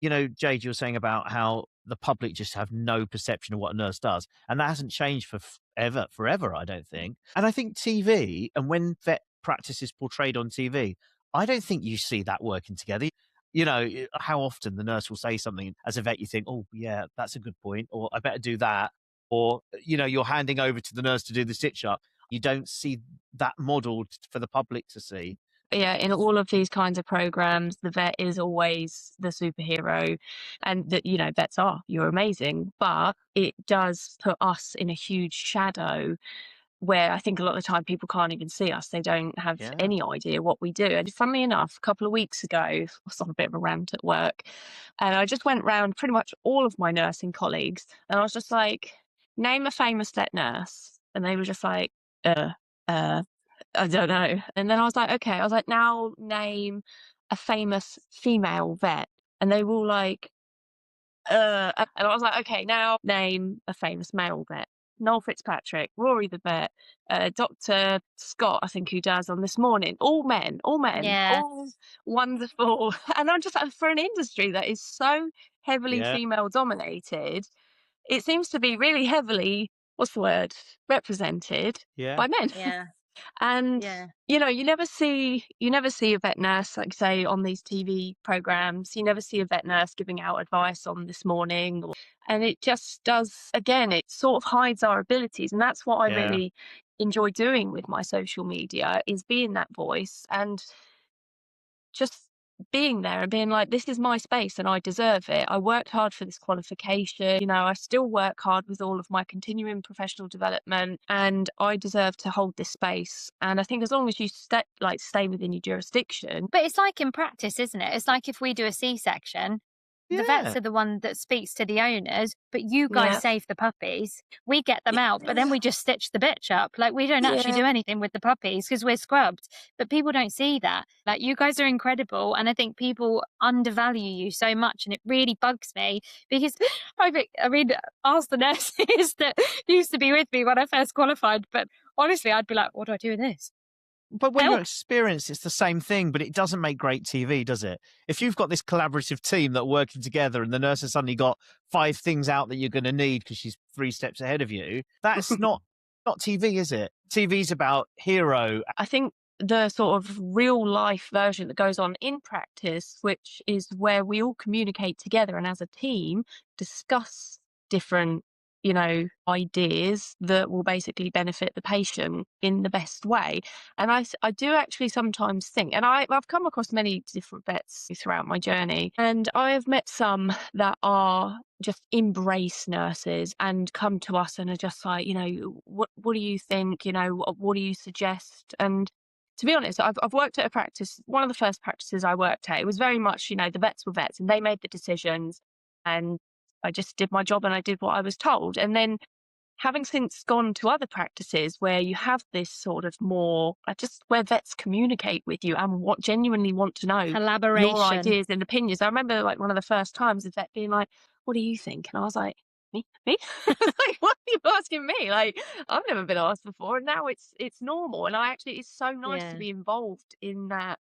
Jade, you were saying about how the public just have no perception of what a nurse does. And that hasn't changed for forever, I don't think. And I think TV, and when vet practice is portrayed on TV, I don't think you see that working together. How often the nurse will say something as a vet, you think, oh, yeah, that's a good point, or I better do that. Or, you're handing over to the nurse to do the stitch up. You don't see that modeled for the public to see. Yeah, in all of these kinds of programs, the vet is always the superhero, and that, vets you're amazing, but it does put us in a huge shadow where I think a lot of the time people can't even see us. They don't have any idea what we do. And funnily enough, a couple of weeks ago, I was on a bit of a rant at work, and I just went round pretty much all of my nursing colleagues, and I was just like, name a famous vet nurse. And they were just like, I don't know. And then I was like, okay. I was like, now name a famous female vet. And they were all like, and I was like, okay, now name a famous male vet. Noel Fitzpatrick, Rory the vet, Dr. Scott, I think, who does on This Morning. All men, Yeah. all wonderful. And I'm just like, for an industry that is so heavily female dominated, it seems to be really heavily, what's the word, represented by men. Yeah. And you never see a vet nurse, like say, on these TV programs. You never see a vet nurse giving out advice on This Morning, and it just does, again, it sort of hides our abilities. And that's what I really enjoy doing with my social media, is being that voice and just being there and being like, this is my space and I deserve it. I worked hard for this qualification. I still work hard with all of my continuing professional development, and I deserve to hold this space. And I think as long as you stay within your jurisdiction. But it's like in practice, isn't it? It's like if we do a C-section, the vets are the one that speaks to the owners, but you guys save the puppies. We get them out, but then we just stitch the bitch up. Like, we don't actually do anything with the puppies because we're scrubbed. But people don't see that. Like, you guys are incredible. And I think people undervalue you so much. And it really bugs me because ask the nurses that used to be with me when I first qualified. But honestly, I'd be like, what do I do with this? But when you're experienced, it's the same thing, but it doesn't make great TV, does it? If you've got this collaborative team that are working together and the nurse has suddenly got 5 things out that you're going to need because she's 3 steps ahead of you, that's not TV, is it? TV's about hero. I think the sort of real life version that goes on in practice, which is where we all communicate together and as a team discuss different ideas that will basically benefit the patient in the best way. And I do actually sometimes think, and I've come across many different vets throughout my journey, and I have met some that are just embrace nurses and come to us and are just like, what do you think? What do you suggest? And to be honest, I've worked at a practice, one of the first practices I worked at, it was very much, the vets were vets and they made the decisions, and I just did my job and I did what I was told. And then having since gone to other practices where you have this sort of more, just where vets communicate with you and genuinely want to know collaboration, your ideas and opinions. I remember like one of the first times a vet being like, what do you think? And I was like, me? I was like, what are you asking me? Like, I've never been asked before. And now it's normal. And it's so nice to be involved in that